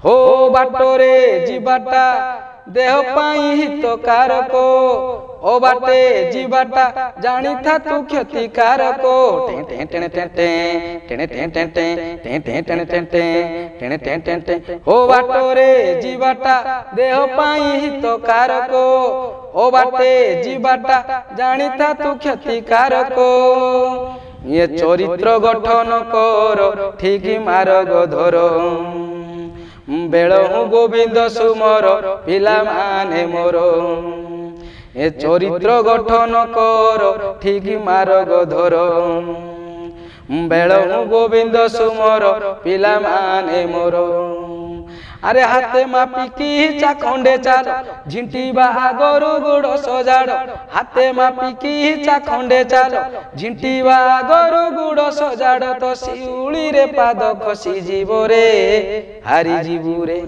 हो बाटरे जीवाटा देह पाई हितकारक ओ बाटे जीवाटा जानी था तू क्षतिकारक हो बाटरे जीवाटा देह पाई हितकारक ओ बाटे जीवाटा जानी था तू क्षतिकारक ये चरित्र गठन कर ठीक मार्ग धर बेलहु गोविंद सुमर पिला माने मोर ए चरित्र गठन कर ठीक मार्ग धर बेलहु गोविंद सुमर पिला माने मोर अरे हाथे मापिकी चाखंडे चाल झिंटी बागरु गुड़ सजाड़ हाथे मापिकी चाखंडे चाल झिंटी बागरु गुड़ सजाड़ तो शिउली रे पाद खसी जीव रे हारी जीवु रे।